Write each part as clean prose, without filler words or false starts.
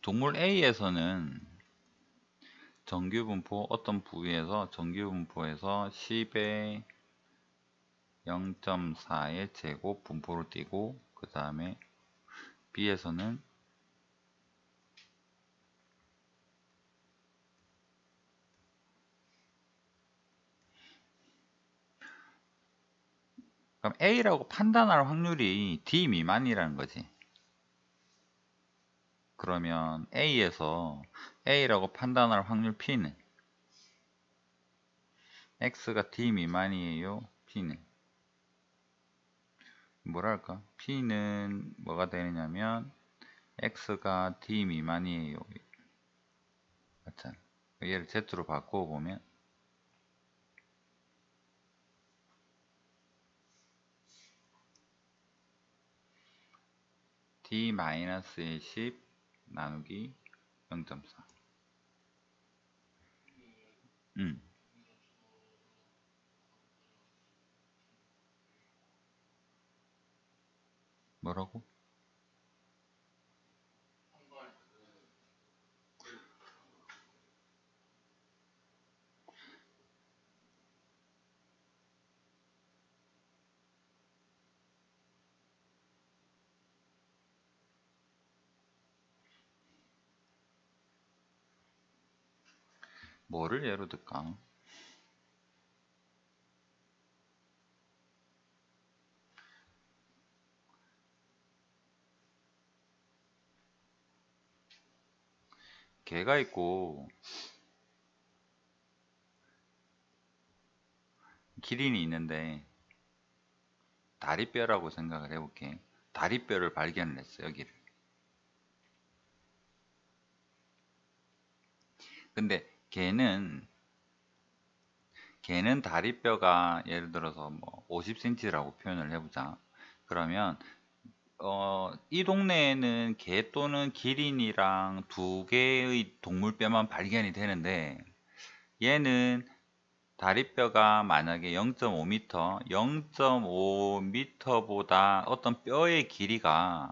동물 A에서는 정규분포 어떤 부위에서 정규분포에서 10의 0.4의 제곱 분포를 띄고, 그 다음에 B에서는 그럼 A라고 판단할 확률이 D 미만이라는 거지. 그러면 A에서 A라고 판단할 확률 P는 X가 D 미만이에요. P는 뭐랄까? P는 뭐가 되느냐면 X가 D 미만이에요. 맞잖아. 얘를 Z로 바꿔보면 D-의 10 나누기 0.4. 뭐라고? 뭐를 예로 들까? 개가 있고 기린이 있는데 다리뼈라고 생각을 해볼게. 다리뼈를 발견을 했어, 여기를. 근데 개는 다리뼈가 예를 들어서 뭐 50cm라고 표현을 해보자. 그러면 이 동네에는 개 또는 기린이랑 두 개의 동물뼈만 발견이 되는데, 얘는 다리뼈가 만약에 0.5m, 0.5m보다 어떤 뼈의 길이가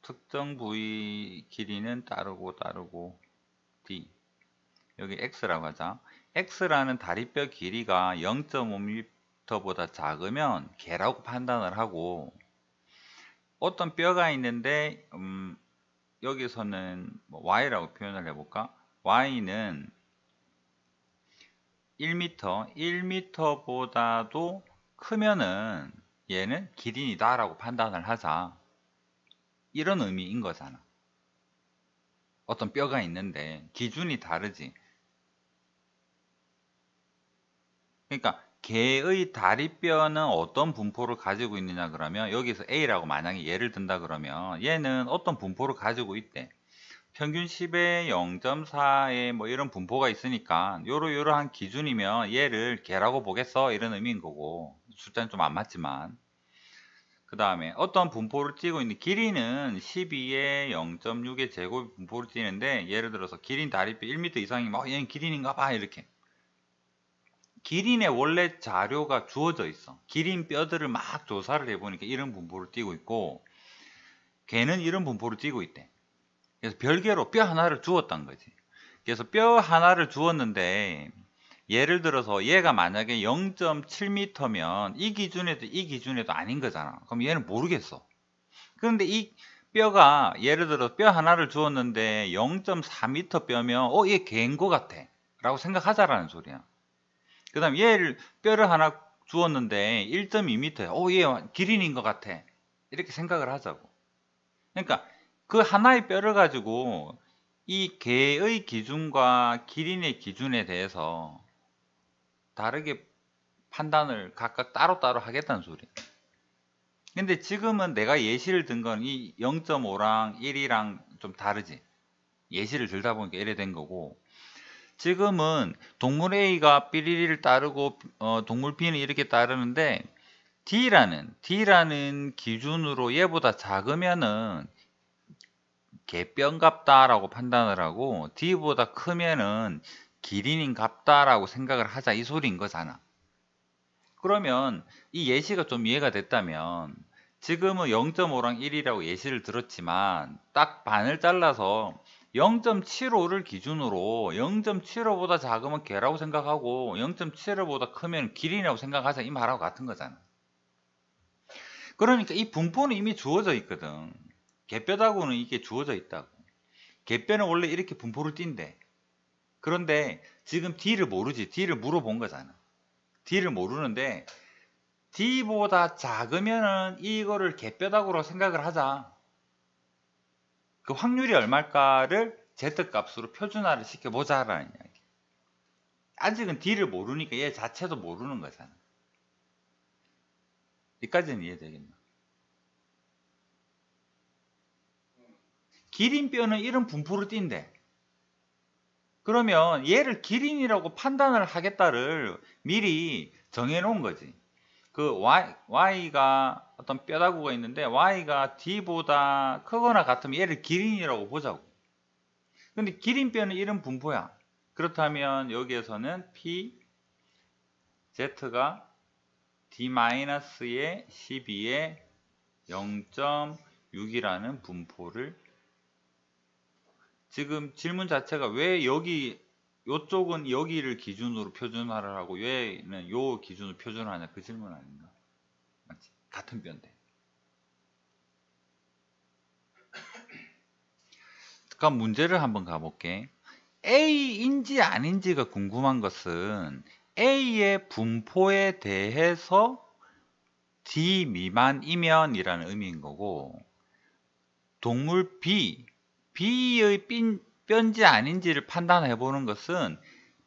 특정 부위 길이는 따르고 D, 여기 X라고 하자. X라는 다리뼈 길이가 0.5m보다 작으면 개라고 판단을 하고, 어떤 뼈가 있는데 여기서는 뭐 Y라고 표현을 해볼까? Y는 1m, 1m보다도 크면은 얘는 기린이다 라고 판단을 하자. 이런 의미인 거잖아. 어떤 뼈가 있는데 기준이 다르지. 그러니까 개의 다리뼈는 어떤 분포를 가지고 있느냐 그러면, 여기서 A라고 만약에 예를 든다 그러면 얘는 어떤 분포를 가지고 있대. 평균 10에 0.4에 뭐 이런 분포가 있으니까 요러한 기준이면 얘를 개라고 보겠어, 이런 의미인 거고, 숫자는 좀 안 맞지만. 그 다음에 어떤 분포를 띄고 있는 길이는 12에 0.6의 제곱 분포를 띄는데, 예를 들어서 기린 다리뼈 1m 이상이면 얘는 기린인가 봐, 이렇게. 기린의 원래 자료가 주어져 있어. 기린 뼈들을 막 조사를 해보니까 이런 분포를 띄고 있고, 개는 이런 분포를 띄고 있대. 그래서 별개로 뼈 하나를 주었단 거지. 그래서 뼈 하나를 주었는데, 예를 들어서 얘가 만약에 0.7m면 이 기준에도 아닌 거잖아. 그럼 얘는 모르겠어. 그런데 이 뼈가 예를 들어 뼈 하나를 주었는데 0.4m 뼈면 얘 개인 거 같아 라고 생각하자라는 소리야. 그 다음 얘를 뼈를 하나 주었는데 1.2m야. 얘 기린인 것 같아, 이렇게 생각을 하자고. 그러니까 그 하나의 뼈를 가지고 이 개의 기준과 기린의 기준에 대해서 다르게 판단을 각각 따로따로 하겠다는 소리야. 근데 지금은 내가 예시를 든 건 이 0.5랑 1이랑 좀 다르지. 예시를 들다 보니까 이래 된 거고, 지금은 동물 A가 삐리리를 따르고 동물 B는 이렇게 따르는데, D라는 기준으로 얘보다 작으면은 개뼈인갑다라고 판단을 하고, D보다 크면은 기린인갑다라고 생각을 하자, 이 소리인 거잖아. 그러면 이 예시가 좀 이해가 됐다면, 지금은 0.5랑 1이라고 예시를 들었지만 딱 반을 잘라서 0.75를 기준으로 0.75보다 작으면 개라고 생각하고 0.75보다 크면 기린이라고 생각하자 이 말하고 같은 거잖아. 그러니까 이 분포는 이미 주어져 있거든. 개뼈다구는 이게 주어져 있다고. 개뼈는 원래 이렇게 분포를 띈대. 그런데 지금 D를 모르지. D를 물어본 거잖아. D를 모르는데 D보다 작으면은 이거를 개뼈다구로 생각을 하자. 그 확률이 얼마일까를 Z값으로 표준화를 시켜보자라는 이야기. 아직은 D를 모르니까 얘 자체도 모르는 거잖아. 여기까지는 이해되겠나? 기린뼈는 이런 분포를 띈대. 그러면 얘를 기린이라고 판단을 하겠다를 미리 정해놓은 거지. 그 Y가 어떤 뼈다구가 있는데 Y가 D보다 크거나 같으면 얘를 기린이라고 보자고. 근데 기린뼈는 이런 분포야. 그렇다면 여기에서는 P, Z가 D-의 12에 0.6이라는 분포를 지금 질문 자체가 왜 여기 요쪽은 여기를 기준으로 표준화를 하고 얘는 요 기준으로 표준화하냐 그 질문 아닌가? 맞지? 같은 뼈인데. 그럼 문제를 한번 가볼게. A인지 아닌지가 궁금한 것은 A의 분포에 대해서 D 미만이면 이라는 의미인 거고 동물 B의 뼈인지 아닌지를 판단해 보는 것은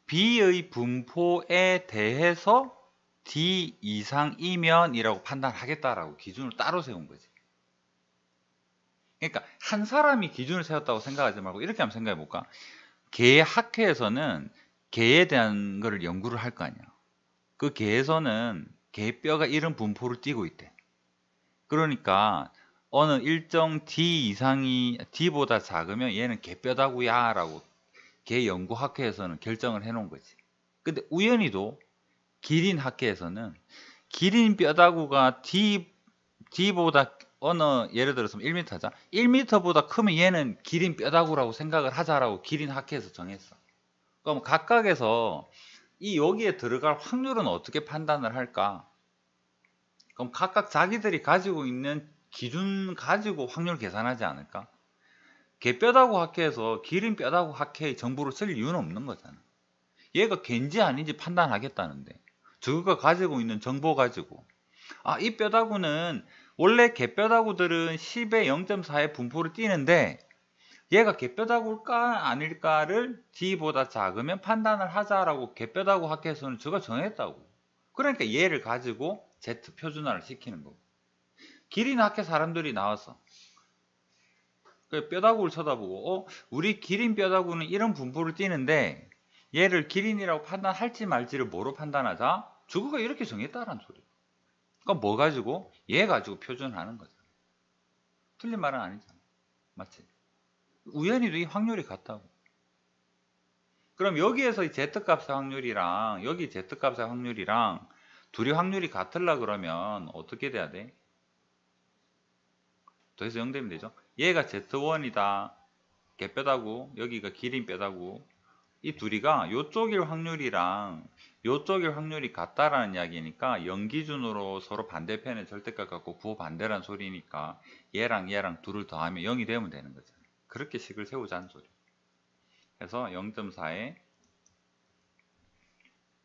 B의 분포에 대해서 D 이상이면 이라고 판단하겠다라고 기준을 따로 세운 거지. 그러니까 한 사람이 기준을 세웠다고 생각하지 말고 이렇게 한번 생각해 볼까? 개 학회에서는 개에 대한 거를 연구를 할 거 아니야. 그 개에서는 개뼈가 이런 분포를 띠고 있대. 그러니까 어느 일정 D 이상이 D보다 작으면 얘는 개뼈다구야 라고 개 연구학회에서는 결정을 해 놓은 거지. 근데 우연히도 기린 학회에서는 기린 뼈다구가 D보다 어느 예를 들어서 1m자 1m보다 크면 얘는 기린 뼈다구라고 생각을 하자라고 기린 학회에서 정했어. 그럼 각각에서 이 여기에 들어갈 확률은 어떻게 판단을 할까? 그럼 각각 자기들이 가지고 있는 기준 가지고 확률 계산하지 않을까? 개뼈다구 학회에서 기린 뼈다구 학회의 정보를 쓸 이유는 없는 거잖아. 얘가 개인지 아닌지 판단하겠다는데 저가 가지고 있는 정보 가지고 이 뼈다구는 원래 개뼈다구들은 10에 0.4의 분포를 띠는데 얘가 개뼈다구일까 아닐까를 D보다 작으면 판단을 하자라고 개뼈다구 학회에서는 저가 정했다고. 그러니까 얘를 가지고 Z 표준화를 시키는 거고. 기린 학회 사람들이 나와서 뼈다구를 쳐다보고 우리 기린 뼈다구는 이런 분포를 띠는데 얘를 기린이라고 판단할지 말지를 뭐로 판단하자? 저거가 이렇게 정했다라는 소리. 그러니까 뭐 가지고? 얘 가지고 표준하는 거잖아. 틀린 말은 아니잖아. 맞지? 우연히도 이 확률이 같다고. 그럼 여기에서 이 Z값의 확률이랑 여기 Z값의 확률이랑 둘이 확률이 같으려 그러면 어떻게 돼야 돼? 더해서 0 되면 되죠. 얘가 Z1이다. 개뼈다구. 여기가 기린 뼈다구. 이 둘이가 요쪽일 확률이랑 요쪽일 확률이 같다라는 이야기니까 0 기준으로 서로 반대편에 절대값 갖고 부호 반대란 소리니까 얘랑 얘랑 둘을 더하면 0이 되면 되는 거죠. 그렇게 식을 세우자는 소리. 그래서 0.4에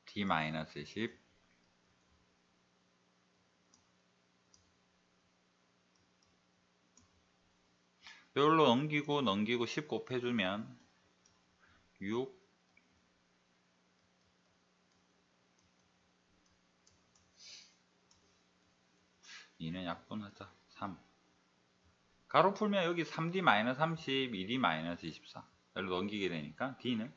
D-10 이걸로 넘기고 10 곱해주면 6 2는 약분하자 3 가로 풀면 여기 3D-30 2D-24 여기로 넘기게 되니까 D는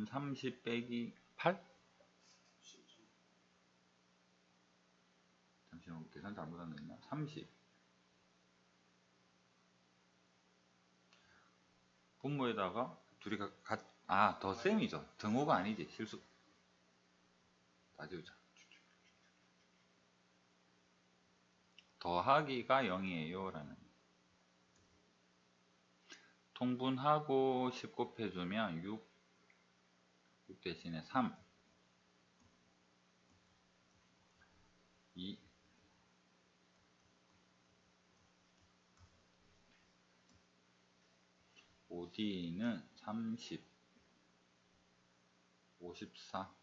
30 빼기 8 잠시만 계산 잘못한 거 있나? 30 분모에다가 둘이 더 셈이죠. 등호가 아니지. 실수 따지우자. 더하기가 0이에요 라는, 통분하고 10 곱해주면 6 대신에 3 2 5D는 30 54